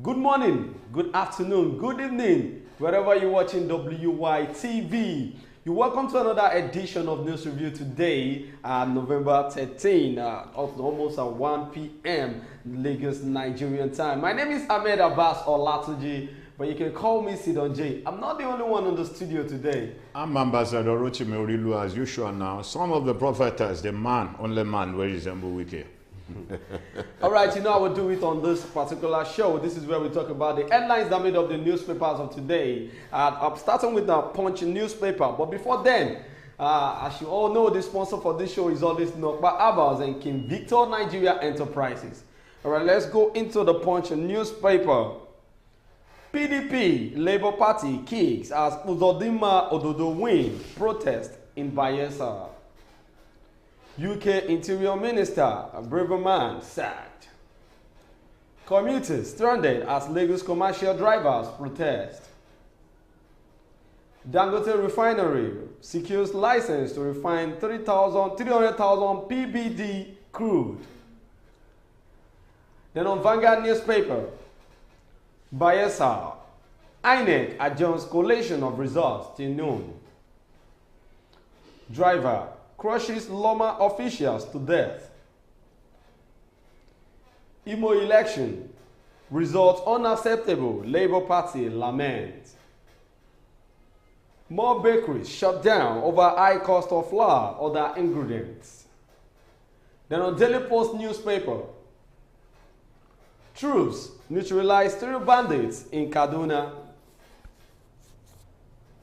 Good morning, good afternoon, good evening, wherever you're watching WY TV. You're welcome to another edition of News Review today, November 13, almost at 1 p.m. Lagos, Nigerian time. My name is Ahmed Abbas Olatuji, but you can call me Sidon J. I'm not the only one in the studio today. I'm Ambassador Rochime Orilu as usual now. Some of the prophetess, the man, only man, where resemble Wiki. All right, you know I will do it on this particular show. This is where we talk about the headlines that made up the newspapers of today. I'm starting with the Punch newspaper, but before then, as you all know, the sponsor for this show is always Nokba Abbas and King Victor Nigeria Enterprises. All right, let's go into the Punch newspaper. PDP Labour Party kicks as Uzodinma Ododo win protest in Bayelsa. UK Interior Minister, a braver man, sacked. Commuters stranded as Lagos commercial drivers protest. Dangote Refinery secures license to refine 300,000 PBD crude. Then on Vanguard newspaper, Bayelsa, INEC adjourns collation of results till noon. Driver crushes Loma officials to death. Imo election results unacceptable, Labour Party laments. More bakeries shut down over high cost of flour, other ingredients. Then on Daily Post newspaper, troops neutralize 3 bandits in Kaduna.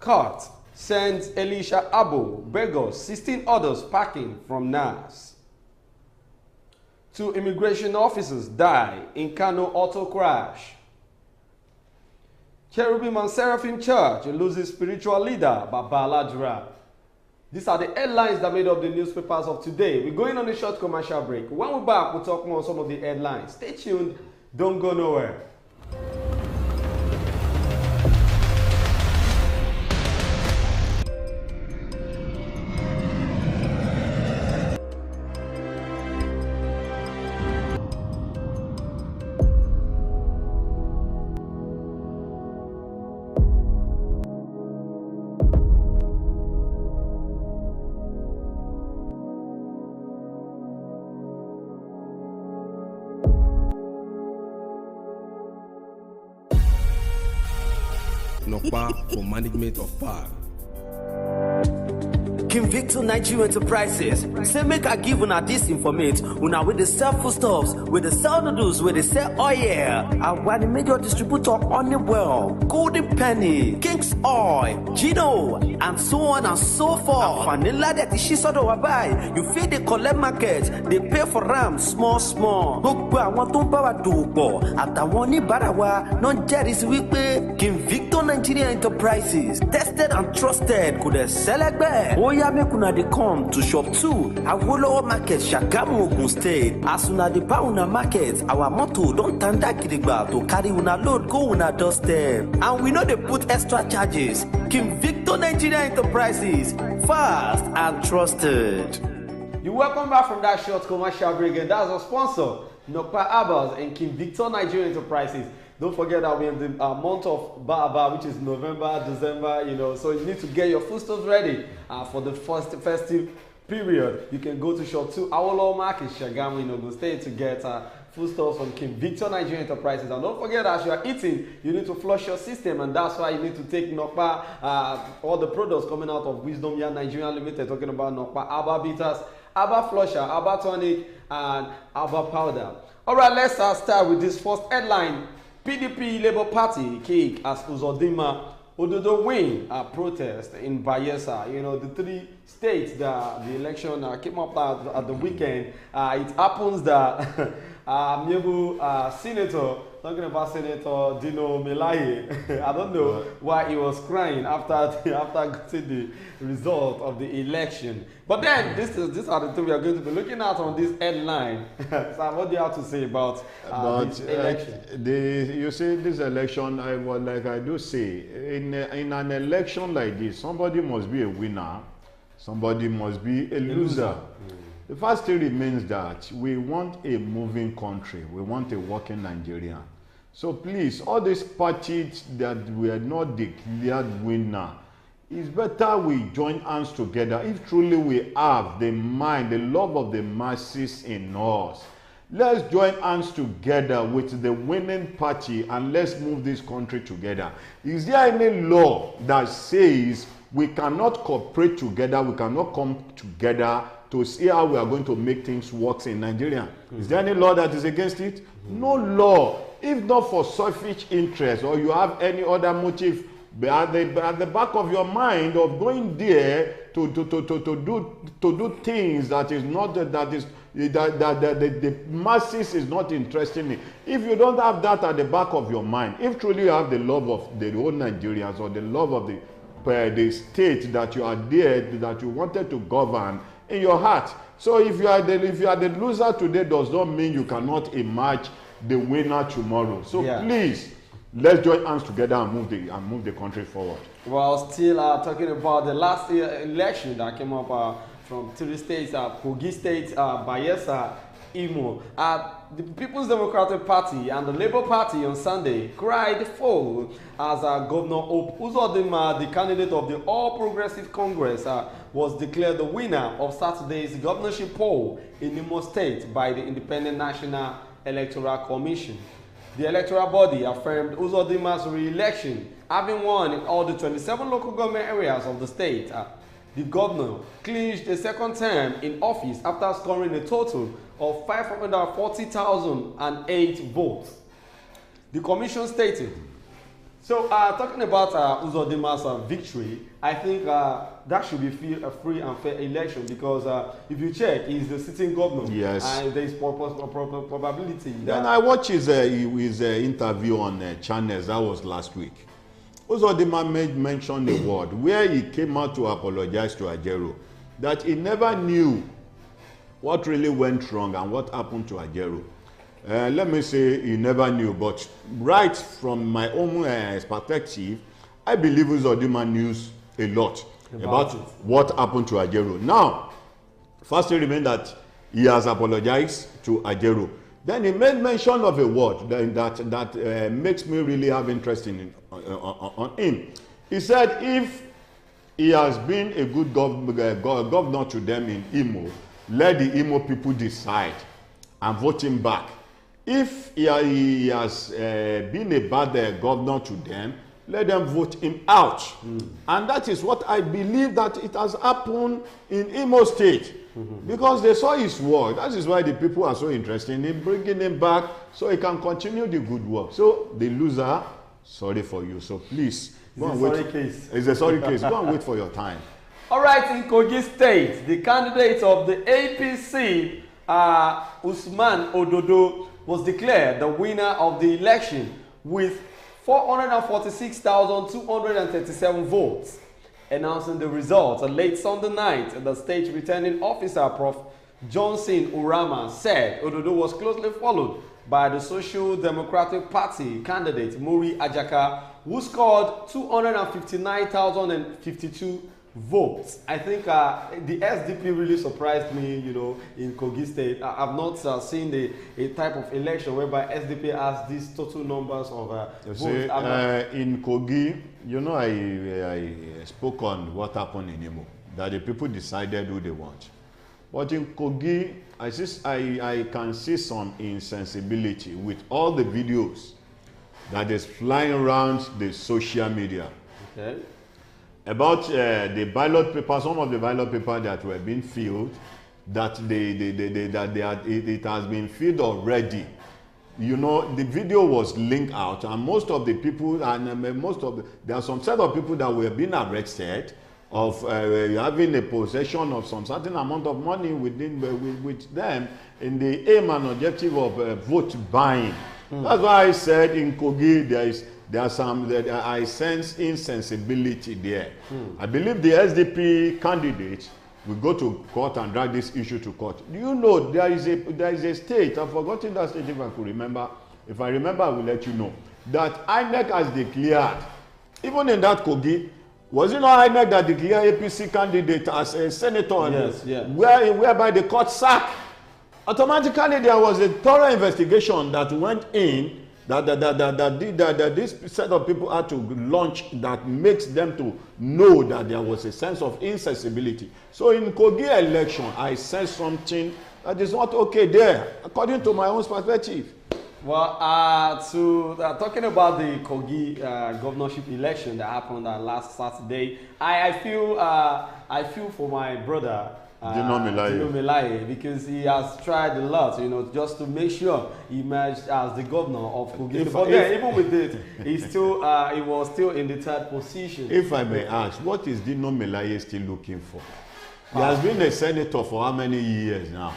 Court sends Elisha Abo, Begos, 16 others packing from NAS. 2 immigration officers die in Kano auto crash. Cherubim and Seraphim Church loses spiritual leader, Babala Dura. These are the headlines that made up the newspapers of today. We're going on a short commercial break. When we're back, we'll talk more on some of the headlines. Stay tuned. Don't go nowhere. Nokpa for management of power. King Victor Nigeria Enterprises say make I give una this informate una with the sell foodstuffs, with the sell noodles, with the sell oil, and one the major distributor Honeywell, Golden Penny, King's Oil, Gino, and so on and so forth. And vanilla that is shisodo wabai, you feed the collect market, they pay for ram small. Gbogbo àwọn tó ń bá wa dòwò àtàwọn oníbàárà wa non jẹ́rìí sí wípé King Victor Nigeria Enterprises tested and trusted kò dẹ̀ sẹ́lẹ̀gbẹ́. Make una dey come to shop 2 Awolowo Market, Shagamu, Ogun State. As una dey buy una market, our motto don tanda gidigba to carry una load go una doorstep. And we no dey put extra charges. King Victor Nigeria Enterprises, fast and trusted. You're welcome back from that short commercial break, and that's our sponsor, Nokpa Abbas and King Victor Nigeria Enterprises. Don't forget that we're in the month of Baba, which is November, December, so you need to get your foodstuffs ready for the first festive period. You can go to shop 2 Awolowo Market, Shagamu in Ogun State to get foodstuffs from King Victor Nigeria Enterprises. And don't forget, as you are eating, you need to flush your system, and that's why you need to take Nokpa, all the products coming out of Wisdom Yarn Nigeria Limited, talking about Nokpa Abba Bitters, Abba Flusher, Abba Tonic, and Abba Powder. All right, let's start with this first headline. PDP Labour Party kick as Uzodinma Ododo win protest in Bayelsa. The 3 states that the election came up at the weekend. It happens that Myebu Senator, talking about Senator Dino Melaye, I don't know why he was crying after getting the result of the election. But then, these are the 2 we are going to be looking at on this headline. So what do you have to say about this election? You see, this election, like I do say, in an election like this, somebody must be a winner, somebody must be a loser. The first thing remains that we want a moving country. We want a working Nigerian. So please, all these parties that were not declared winner, it's better we join hands together. If truly we have the mind, the love of the masses in us, let's join hands together with the winning party and let's move this country together. Is there any law that says we cannot cooperate together, we cannot come together to see how we are going to make things work in Nigeria? Is there any law that is against it? No law. If not for selfish interest or you have any other motive at the back of your mind of going there to do things that is not that the masses is not interested in. If you don't have that at the back of your mind, if truly you have the love of the whole Nigerians or the love of the state that you are there, that you wanted to govern in your heart. So if you are the loser today, does not mean you cannot emerge the winner tomorrow. So please, let's join hands together and move the country forward. Well, still talking about the last election that came up from 3 states, Kogi State, Bayelsa, Imo. The People's Democratic Party and the Labour Party on Sunday cried foul as Governor Hope Uzodinma, the candidate of the All Progressive Congress, was declared the winner of Saturday's governorship poll in Imo State by the Independent National Electoral Commission. The electoral body affirmed Uzodinma's re-election, having won in all the 27 local government areas of the state. The governor clinched a second term in office after scoring a total of 540,008 votes. The commission stated. So, talking about Uzodinma's victory, I think that should be a free and fair election because if you check, he's the sitting governor. Yes. And there is probability. Then I watched his interview on channels. That was last week. Uzodinma mentioned a word where he came out to apologize to Ajero, that he never knew what really went wrong and what happened to Ajero. Let me say he never knew, but right from my own perspective, I believe Uzodinma knew a lot about what happened to Ajero. Now, first he remained that he has apologized to Ajero. Then he made mention of a word that makes me really have interest in on him. He said if he has been a good governor to them in Imo, let the Imo people decide and vote him back. If he has been a bad governor to them, let them vote him out. And that is what I believe that it has happened in Imo State. Because they saw his work. That is why the people are so interested in bringing him back so he can continue the good work. So the loser, sorry for you. So please, go and wait. It's a sorry case. Go and wait for your time. All right, in Kogi State, the candidate of the APC, Usman Ododo, was declared the winner of the election with 446,237 votes. Announcing the results late Sunday night, the state returning officer, Prof. Johnson Urama, said Ododo was closely followed by the Social Democratic Party candidate Muri Ajaka, who scored 259,052 votes. I think the SDP really surprised me, you know, in Kogi State. I've not seen a type of election whereby SDP has these total numbers of votes. In Kogi, you know, I spoke on what happened in Imo, that the people decided who they want. But in Kogi, I can see some insensibility with all the videos that is flying around the social media. Okay. About the ballot paper, some of the ballot paper that were being filled, that it has been filled already. You know, the video was linked out, and most of the people, and there are some set of people that were being arrested of having a possession of some certain amount of money with them in the aim and objective of vote buying. That's why I said in Kogi I sense insensibility there. I believe the SDP candidate will go to court and drag this issue to court. Do you know there is a state, I've forgotten that state if I could remember. If I remember, I will let you know. That INEC has declared, even in that Kogi, was it not INEC that declared APC candidate as a senator? Yes, yeah. Whereby the court sacked. Automatically there was a thorough investigation that went in that this set of people had to launch that makes them to know that there was a sense of inaccessibility. So in Kogi election, I sense something that is not okay there, according to my own perspective. Well, talking about the Kogi governorship election that happened last Saturday, I feel for my brother Dino Melaye, because he has tried a lot, just to make sure he emerged as the governor of Kogi. But even with it, he was still in the third position. If I may ask, what is Dino Melaye still looking for? He has been a senator for how many years now?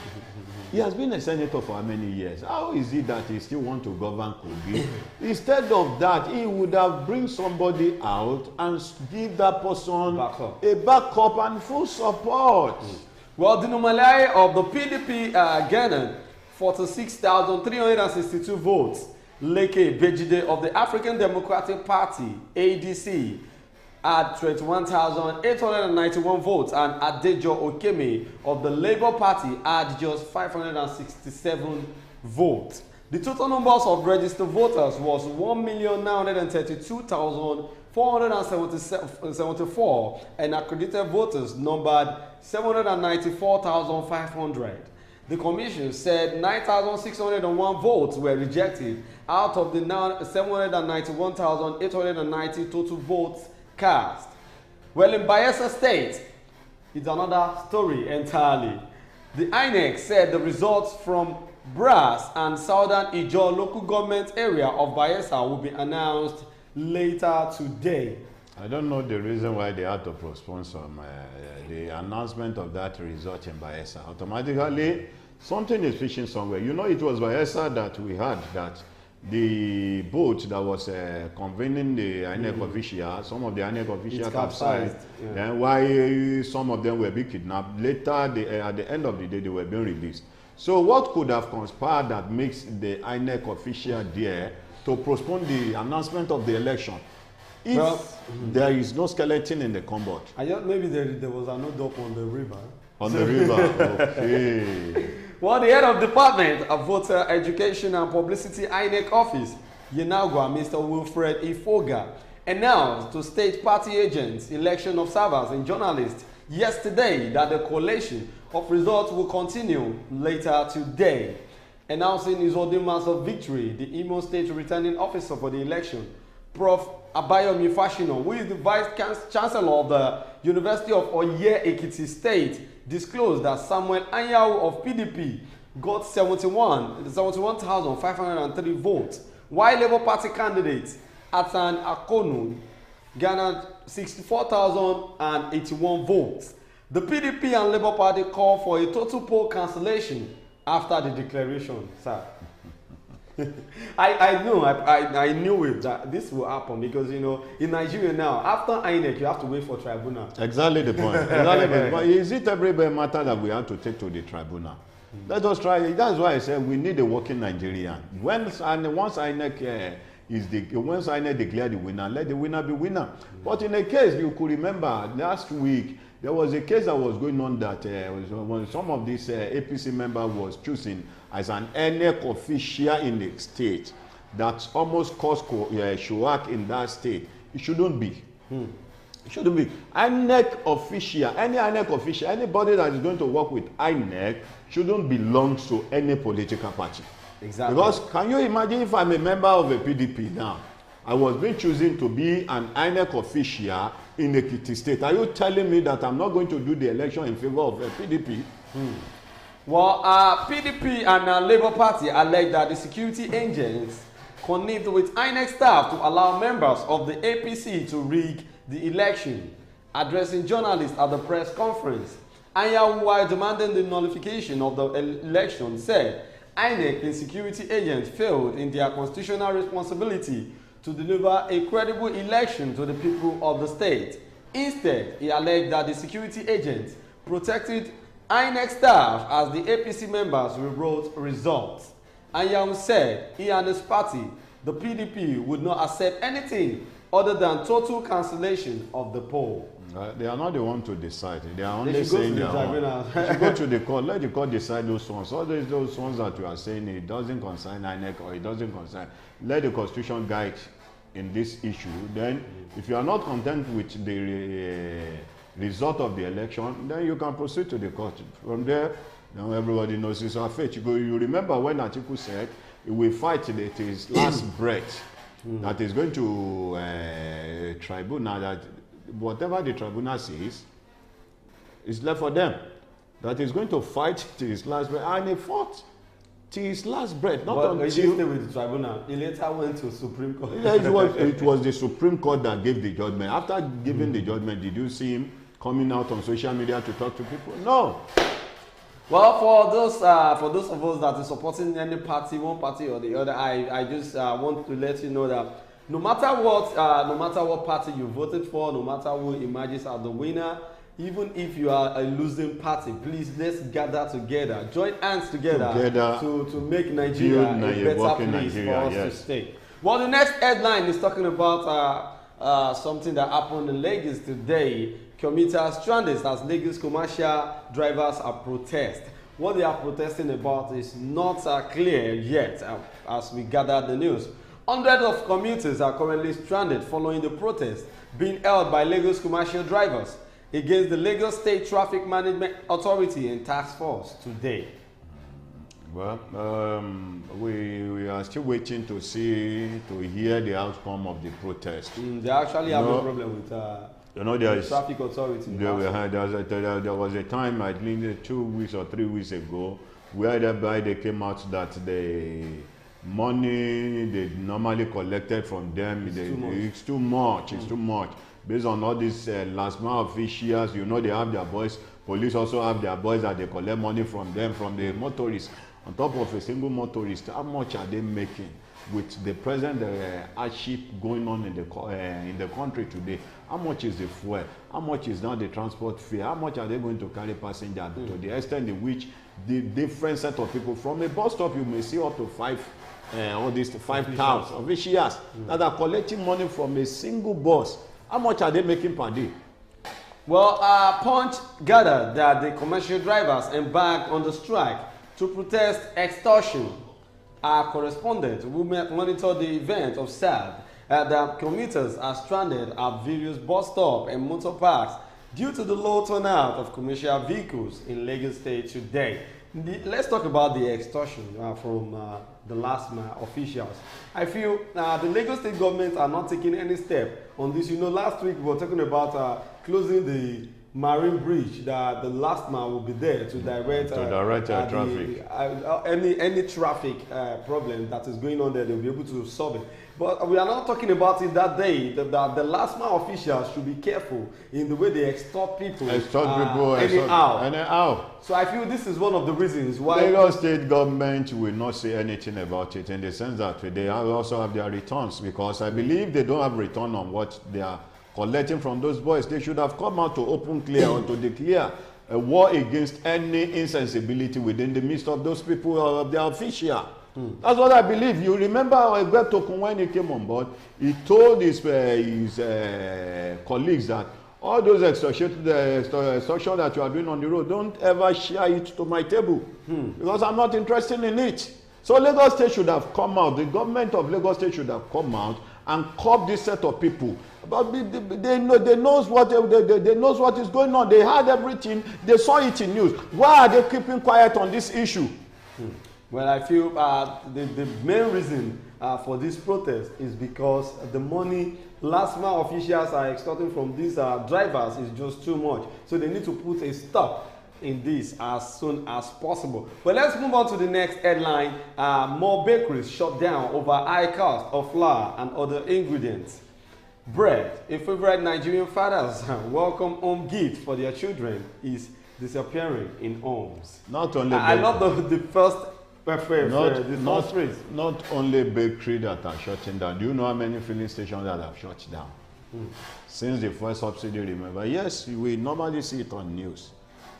He has been a senator for how many years? How is it that he still wants to govern Kogi? Instead of that, he would have bring somebody out and give that person a backup and full support. Well, Dino Melaye of the PDP garnered 46,362 votes. Leke Bejide of the African Democratic Party, ADC, had 21,891 votes, and Adejo Okeme of the Labour Party had just 567 votes. The total numbers of registered voters was 1,932,474, and accredited voters numbered 794,500. The commission said 9,601 votes were rejected out of the 791,890 total votes cast. Well, in Bayelsa State, it's another story entirely. The INEC said the results from Brass and Southern Ijaw local government area of Bayelsa will be announced later today. I don't know the reason why they had to postpone the announcement of that result in Bayelsa. Automatically, something is fishing somewhere. It was Bayelsa that we had that the boat that was convening the INEC official, some of the INEC officials capsized. Yeah. Then why some of them were being kidnapped. Later, at the end of the day, they were being released. So what could have conspired that makes the INEC official there to postpone the announcement of the election? If there is no skeleton in the cupboard. Maybe there was another dope on the river. On the river, okay. Well, the head of Department of Voter Education and Publicity INEC Office, Yenagwa, Mr. Wilfred Ifoga, announced to state party agents, election observers, and journalists yesterday that the collation of results will continue later today. Announcing his Odimas of victory, the Imo State returning officer for the election, Prof. Abayomi Fashino, who is the Vice Chancellor of the University of Oye Ekiti State, disclosed that Samuel Anyawu of PDP got 71,503 votes, while Labour Party candidate Atan Akonu garnered 64,081 votes. The PDP and Labour Party called for a total poll cancellation after the declaration, sir. I knew it that this will happen because in Nigeria now, after INEC you have to wait for tribunal. Exactly the point. Exactly the point. Is it every matter that we have to take to the tribunal? Let us try it. That's why I said we need a working Nigerian. Once INEC declare the winner, let the winner be winner. But in a case you could remember last week, there was a case that was going on that when some of these APC member was choosing as an INEC official in the state that almost caused showak in that state. It shouldn't be. It shouldn't be. INEC official, any INEC official, anybody that is going to work with INEC shouldn't belong to any political party. Exactly. Because can you imagine if I'm a member of a PDP now, I was being chosen to be an INEC official in Ekiti State. Are you telling me that I'm not going to do the election in favor of a PDP? Well, PDP and Labour Party allege that the security agents connived with INEC staff to allow members of the APC to rig the election. Addressing journalists at the press conference, Anyawu, while demanding the nullification of the election, said INEC and security agents failed in their constitutional responsibility to deliver a credible election to the people of the state. Instead, he alleged that the security agents protected INEC staff as the APC members rewrote results. Anyawu said he and his party, the PDP, would not accept anything other than total cancellation of the poll. They are not the one to decide. They are They only should go to saying the their own. tribunal. They should go to the court. Let the court decide those ones. All those ones that you are saying, it doesn't concern INEC or it doesn't concern. Let the constitution guide in this issue. Then, if you are not content with the result of the election, then you can proceed to the court. From there, now everybody knows it's our fate. You remember when Atiku said he will fight till his last breath. That is going to tribunal, that whatever the tribunal says is left for them. That is going to fight till his last breath, and he fought till his last breath. Not but until he didn't stay with the tribunal. He later went to Supreme Court. Yeah, it was the Supreme Court that gave the judgment. After giving the judgment, did you see him coming out on social media to talk to people? No. Well, for those of us that are supporting any party, one party or the other, I just want to let you know that no matter what party you voted for, no matter who emerges as the winner, even if you are a losing party, please let's gather together, join hands together to make Nigeria a better place for us to stay. Well, the next headline is talking about something that happened in Lagos today. Commuters stranded as Lagos commercial drivers are protest. What they are protesting about is not clear yet as we gather the news. Hundreds of commuters are currently stranded following the protest being held by Lagos commercial drivers against the Lagos State Traffic Management Authority and Task Force today. Well, we are still waiting to hear the outcome of the protest. They actually have no problem with the traffic authority. There was a time, I think 2 weeks or 3 weeks ago, whereby they came out that the money they normally collected from them, it's too much. It's too much. Based on all these last mile officials, you know, they have their boys. Police also have their boys that they collect money from them, from the motorists. On top of a single motorist, how much are they making with the present hardship going on in the country today? How much is the fuel? How much is now the transport fee? How much are they going to carry passengers to the extent in which the different set of people from a bus stop, you may see up to all these 5,000 officials that are collecting money from a single bus. How much are they making per day? Well, Punch gathered that the commercial drivers embarked on the strike to protest extortion. Our correspondent who monitored the event observed that commuters are stranded at various bus stops and motor parks due to the low turnout of commercial vehicles in Lagos State today. Let's talk about the extortion from the last mile officials. I feel the Lagos State government are not taking any step on this. You know, last week we were talking about closing the Marine Bridge, that the last mile will be there to direct traffic. Any traffic problem that is going on there, they'll be able to solve it. But we are not talking about it that day. The last mile officials should be careful in the way they extort people. Anyhow. So I feel this is one of the reasons why Lagos State government will not say anything about it, in the sense that they also have their returns, because I believe they don't have return on what they are collecting from those boys. They should have come out to open clear or to declare a war against any insensibility within the midst of those people or of their official. That's what I believe. You remember Egbetokun, when he came on board, he told his colleagues that all those extortion that you are doing on the road, don't ever share it to my table, because I'm not interested in it. So Lagos State should have come out. The government of Lagos State should have come out and curb this set of people. But they knows what is going on. They heard everything. They saw it in news. Why are they keeping quiet on this issue? Well, I feel the main reason for this protest is because the money last mile officials are extorting from these drivers is just too much. So they need to put a stop in this as soon as possible. But let's move on to the next headline. More bakeries shut down over high cost of flour and other ingredients. Bread, a favorite Nigerian father's welcome home gift for their children, is disappearing in homes. Not only I love the first not only bakery that are shutting down. Do you know how many filling stations that have shut down since the first subsidy? Remember, yes, we normally see it on news.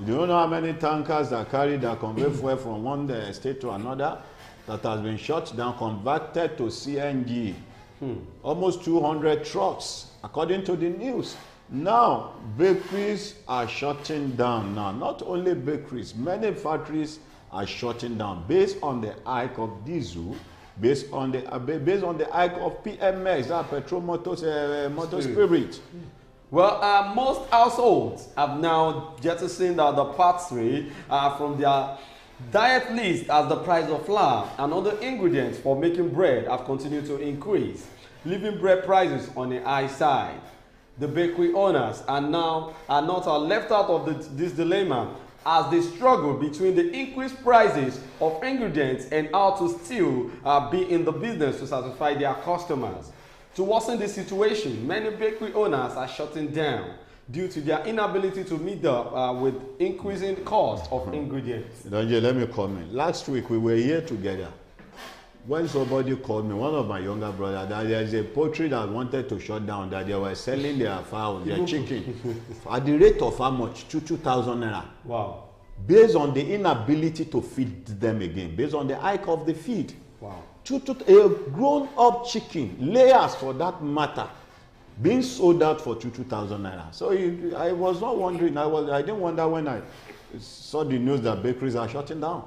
Do you know how many tankers that carry that convey fuel from one state to another that has been shut down, converted to CNG? Almost 200 trucks, according to the news. Now, bakeries are shutting down now. Not only bakeries, many factories are shutting down based on the hike of diesel, based on the hike of PMX, that petrol motor spirit. Well, most households have now jettisoned the pathway from their diet list as the price of flour and other ingredients for making bread have continued to increase, leaving bread prices on the high side. The bakery owners are not left out of this dilemma as they struggle between the increased prices of ingredients and how to still be in the business to satisfy their customers. To worsen the situation, many bakery owners are shutting down due to their inability to meet up with increasing cost of ingredients. Donje, let me comment. Last week we were here together. When somebody called me, one of my younger brothers, that there is a poultry that wanted to shut down, that they were selling their fowl, their chicken, at the rate of how much? 2,000 naira. Wow. Based on the inability to feed them again, based on the hike of the feed. Wow. A grown-up chicken, layers for that matter, being sold out for 2,000 naira. So I was not wondering, I didn't wonder when I saw the news that bakeries are shutting down.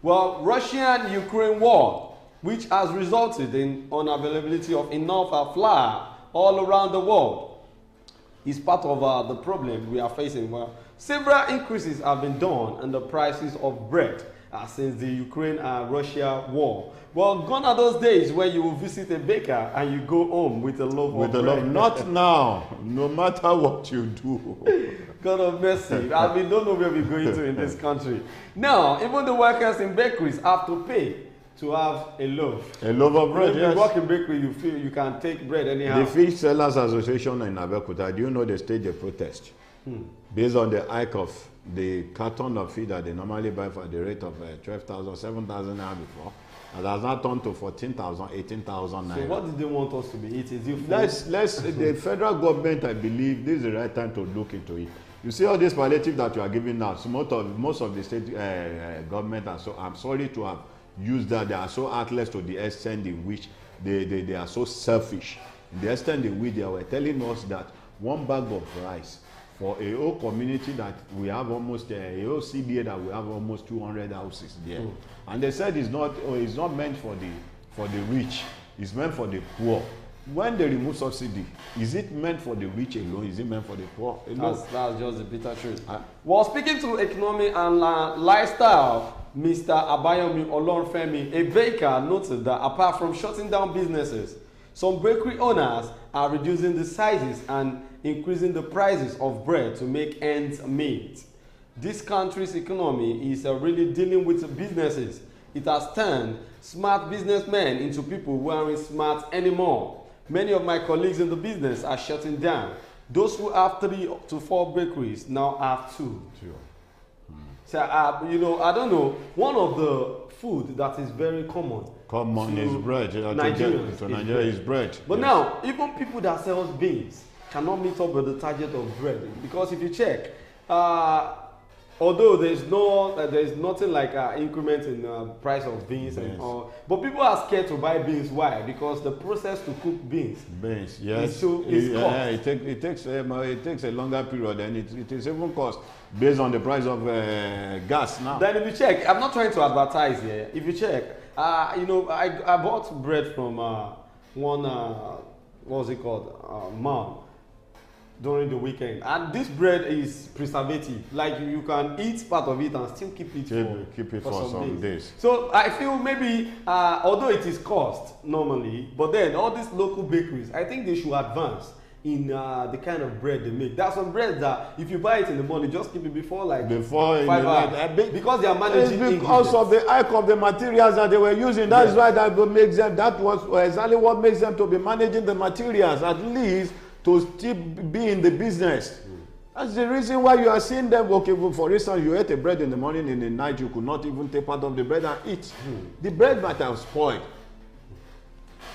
Well, Russian-Ukraine war, which has resulted in unavailability of enough flour all around the world, is part of the problem we are facing. Well, several increases have been done in the prices of bread since the Ukraine-Russia war. Well, gone are those days when you will visit a baker and you go home with a loaf of bread. Not now, no matter what you do. God of mercy. I mean, don't know where we're going to in this country. Now, even the workers in bakeries have to pay to have a loaf. A loaf of bread, when yes. you work in bakery, you feel you can take bread anyhow. The Fish Sellers Association in Abeokuta, do you know they staged a protest? Based on the hike of the carton of feed that they normally buy for the rate of 12,000, 7,000 naira before. And has now turned to 14,000, 18,000 naira. So what did they want us to be eating? The federal government, I believe, this is the right time to look into it. You see all this palliative that you are giving now, so most of the state government are so, I'm sorry to have used that, they are so heartless to the extent in which they are so selfish. The extent in which they were telling us that one bag of rice for a whole community that we have almost a whole CBA that we have almost 200 houses there, and they said it's not meant for the rich, it's meant for the poor. When they remove subsidy, is it meant for the rich alone? Is it meant for the poor alone? That's just the bitter truth. While speaking to economy and lifestyle, Mr. Abayomi Olorunfemi, a baker, noted that apart from shutting down businesses, some bakery owners are reducing the sizes and increasing the prices of bread to make ends meet. This country's economy is really dealing with businesses. It has turned smart businessmen into people who aren't smart anymore. Many of my colleagues in the business are shutting down. Those who have 3 to 4 bakeries now have 2. So, you know, I don't know, one of the food that is very common is bread. Nigeria is bread. But yes, now, even people that sell beans cannot meet up with the target of bread. Because if you check, although there's nothing like increment in price of beans, but people are scared to buy beans. Why? Because the process to cook beans, yes, it takes a longer period, and it is even cost based on the price of gas now. Then if you check, I'm not trying to advertise here. If you check, you know, I bought bread from one what's it called, mom, during the weekend, and this bread is preservative. Like you can eat part of it and still keep it for some days. So I feel maybe although it is cost normally, but then all these local bakeries, I think they should advance in the kind of bread they make. There's some bread that if you buy it in the morning, just keep it before 5 hours, because they are managing it's because of the hike of the materials that they were using. That's why that makes them, that was exactly what makes them to be managing the materials, at least to still be in the business. That's the reason why you are seeing them. Okay, for instance, you ate a bread in the morning, in the night you could not even take part of the bread and eat. The bread might have spoiled.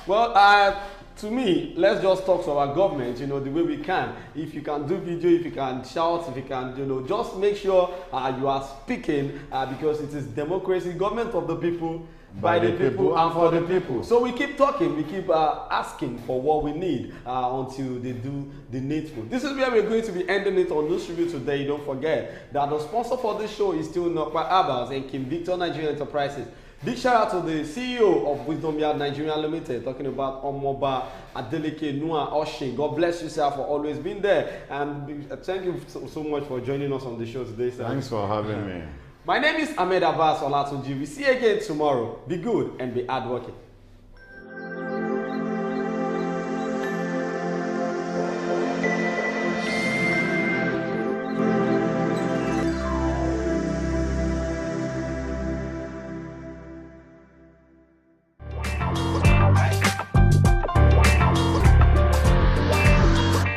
Well, to me, let's just talk to our government, you know, the way we can. If you can do video, if you can shout, if you can, you know, just make sure you are speaking because it is democracy, government of the people, by the people and for the people. So we keep talking, we keep asking for what we need until they do the needful. This is where we're going to be ending it on News Review today. Don't forget that the sponsor for this show is still Nokpa Abbas and Kim Victor Nigerian Enterprises. Big shout out to the CEO of Wisdom Yard Nigeria Limited, talking about Omoba Adeleke Nua Oshin. God bless you, sir, for always being there. And thank you so much for joining us on the show today, sir. Thanks for having me. My name is Ahmed Abbas Olatunji. We see you again tomorrow. Be good and be hardworking.